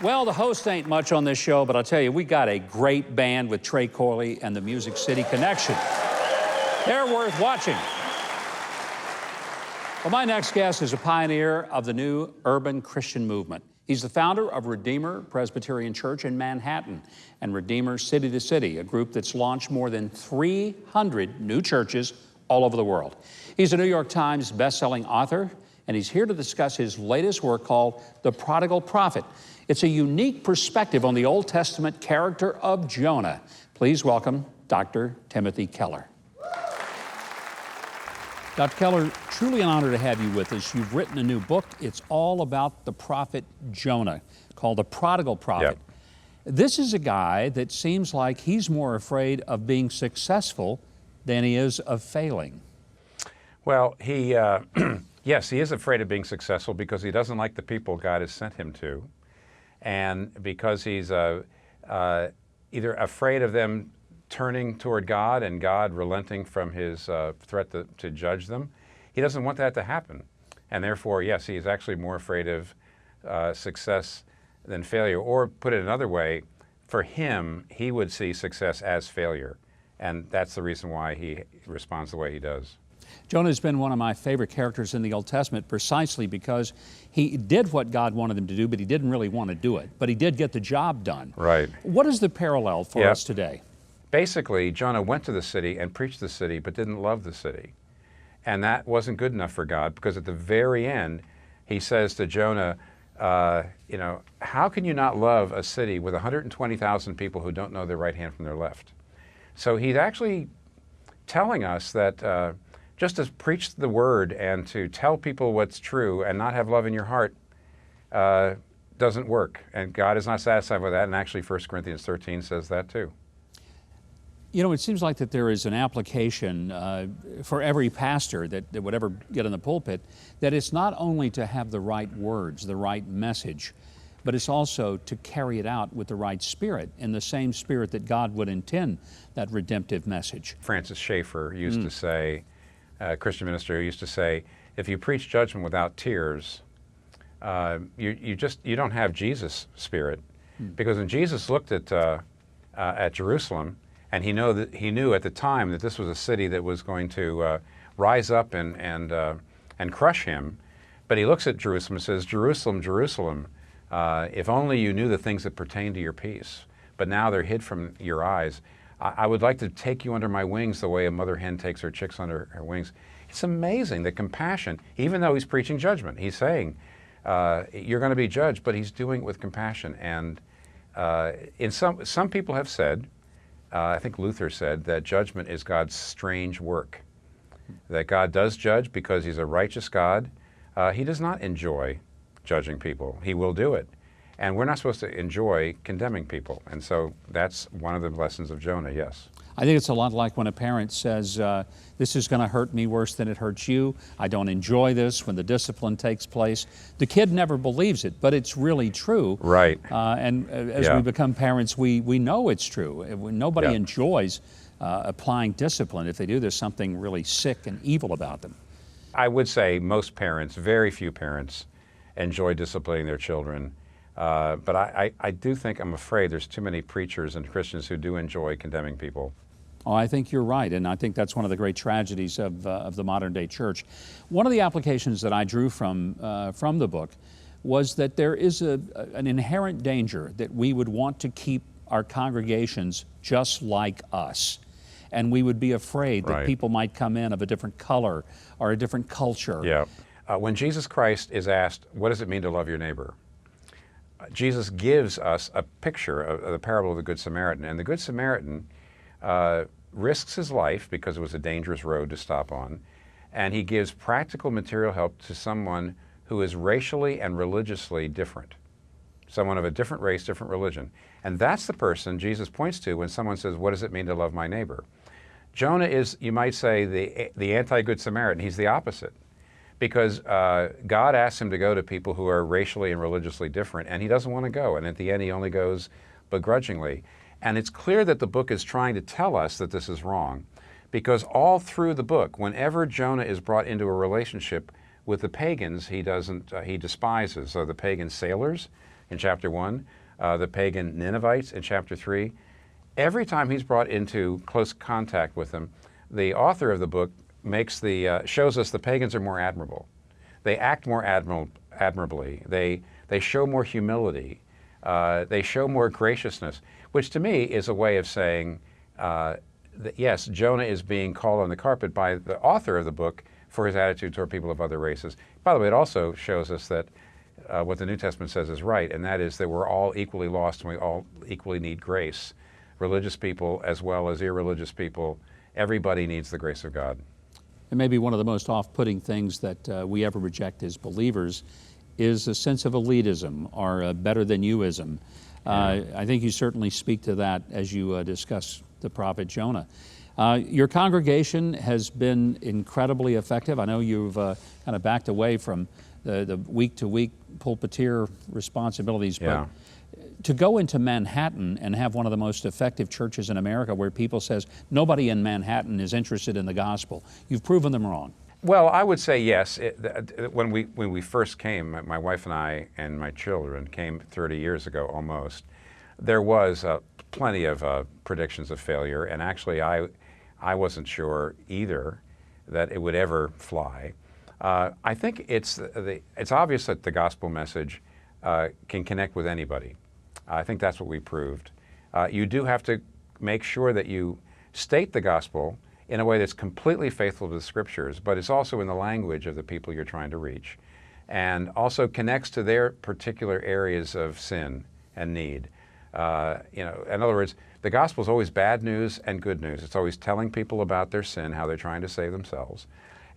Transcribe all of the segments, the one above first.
Well, the host ain't much on this show, but I'll tell you, we got a great band with Trey Corley and the Music City Connection. They're worth watching. Well, my next guest is a pioneer of the new urban Christian movement. He's the founder of Redeemer Presbyterian Church in Manhattan and Redeemer City to City, a group that's launched more than 300 new churches all over the world. He's a New York Times best-selling author, and he's here to discuss his latest work called The Prodigal Prophet. It's a unique perspective on the Old Testament character of Jonah. Please welcome Dr. Timothy Keller. Dr. Keller, truly an honor to have you with us. You've written a new book. It's all about the prophet Jonah, called The Prodigal Prophet. Yep. This is a guy that seems like he's more afraid of being successful than he is of failing. Well, yes, he is afraid of being successful because he doesn't like the people God has sent him to, and because he's either afraid of them turning toward God and God relenting from his threat to judge them. He doesn't want that to happen. And therefore, yes, he is actually more afraid of success than failure. Or put it another way, for him, he would see success as failure. And that's the reason why he responds the way he does. Jonah has been one of my favorite characters in the Old Testament precisely because he did what God wanted him to do, but he didn't really want to do it. But he did get the job done. Right. What is the parallel for us today? Basically, Jonah went to the city and preached the city, but didn't love the city. And that wasn't good enough for God, because at the very end, he says to Jonah, how can you not love a city with 120,000 people who don't know their right hand from their left? So he's actually telling us that just to preach the word and to tell people what's true and not have love in your heart doesn't work. And God is not satisfied with that. And actually, 1 Corinthians 13 says that too. You know, it seems like that there is an application for every pastor that would ever get in the pulpit, that it's not only to have the right words, the right message, but it's also to carry it out with the right spirit, in the same spirit that God would intend that redemptive message. Francis Schaeffer used to say, a Christian minister used to say, if you preach judgment without tears, you don't have Jesus' spirit. Because when Jesus looked at Jerusalem, and he knew at the time that this was a city that was going to rise up and crush him. But he looks at Jerusalem and says, Jerusalem, Jerusalem, if only you knew the things that pertain to your peace, but now they're hid from your eyes. I would like to take you under my wings the way a mother hen takes her chicks under her wings. It's amazing, the compassion, even though he's preaching judgment. He's saying, you're going to be judged, but he's doing it with compassion. And some people have said, I think Luther said, that judgment is God's strange work. That God does judge because he's a righteous God. He does not enjoy judging people. He will do it. And we're not supposed to enjoy condemning people. And so that's one of the lessons of Jonah, yes. I think it's a lot like when a parent says, this is going to hurt me worse than it hurts you. I don't enjoy this when the discipline takes place. The kid never believes it, but it's really true. Right. And as we become parents, we know it's true. Nobody enjoys applying discipline. If they do, there's something really sick and evil about them. I would say most parents, very few parents, enjoy disciplining their children. But I do think, I'm afraid, there's too many preachers and Christians who do enjoy condemning people. Oh, I think you're right, and I think that's one of the great tragedies of the modern day church. One of the applications that I drew from the book was that there is an inherent danger that we would want to keep our congregations just like us, and we would be afraid that people might come in of a different color or a different culture. Yeah. When Jesus Christ is asked, what does it mean to love your neighbor? Jesus gives us a picture of the parable of the Good Samaritan. And the Good Samaritan risks his life because it was a dangerous road to stop on. And he gives practical material help to someone who is racially and religiously different. Someone of a different race, different religion. And that's the person Jesus points to when someone says, what does it mean to love my neighbor? Jonah is, you might say, the anti-Good Samaritan. He's the opposite. Because God asks him to go to people who are racially and religiously different, and he doesn't want to go. And at the end, he only goes begrudgingly. And it's clear that the book is trying to tell us that this is wrong, because all through the book, whenever Jonah is brought into a relationship with the pagans, he despises. So the pagan sailors, in chapter 1, the pagan Ninevites in chapter 3. Every time he's brought into close contact with them, the author of the book shows us the pagans are more admirable. They act more admirably. They show more humility. They show more graciousness, which to me is a way of saying that yes, Jonah is being called on the carpet by the author of the book for his attitude toward people of other races. By the way, it also shows us that what the New Testament says is right, and that is that we're all equally lost and we all equally need grace. Religious people as well as irreligious people, everybody needs the grace of God. And maybe one of the most off-putting things that we ever reject as believers is a sense of elitism or better-than-youism. I think you certainly speak to that as you discuss the prophet Jonah. Your congregation has been incredibly effective. I know you've kind of backed away from the week-to-week pulpiteer responsibilities, but to go into Manhattan and have one of the most effective churches in America where people says nobody in Manhattan is interested in the gospel, you've proven them wrong. Well, I would say yes. When we first came, my wife and I and my children came 30 years ago almost, there was plenty of predictions of failure, and actually I wasn't sure either that it would ever fly. I think it's obvious that the gospel message can connect with anybody. I think that's what we proved. You do have to make sure that you state the gospel in a way that's completely faithful to the scriptures, but it's also in the language of the people you're trying to reach, and also connects to their particular areas of sin and need. In other words, the gospel is always bad news and good news. It's always telling people about their sin, how they're trying to save themselves,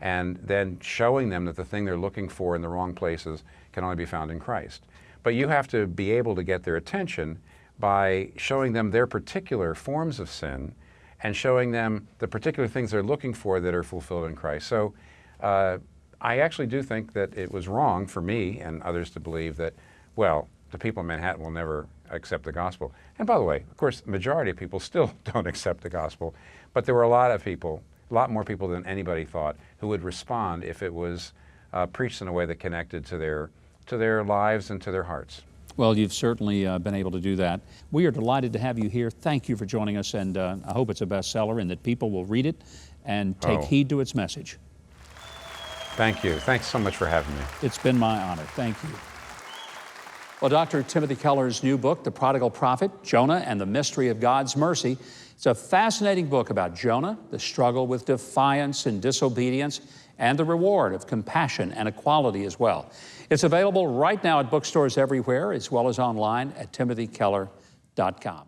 and then showing them that the thing they're looking for in the wrong places can only be found in Christ. But you have to be able to get their attention by showing them their particular forms of sin and showing them the particular things they're looking for that are fulfilled in Christ. So I actually do think that it was wrong for me and others to believe that, well, the people in Manhattan will never accept the gospel. And by the way, of course, the majority of people still don't accept the gospel, but there were a lot of people, a lot more people than anybody thought, who would respond if it was preached in a way that connected to their lives and to their hearts. Well, you've certainly been able to do that. We are delighted to have you here. Thank you for joining us, and I hope it's a bestseller and that people will read it and take heed to its message. Thank you. Thanks so much for having me. It's been my honor. Thank you. Well, Dr. Timothy Keller's new book, The Prodigal Prophet, Jonah and the Mystery of God's Mercy, it's a fascinating book about Jonah, the struggle with defiance and disobedience, and the reward of compassion and equality as well. It's available right now at bookstores everywhere, as well as online at timothykeller.com.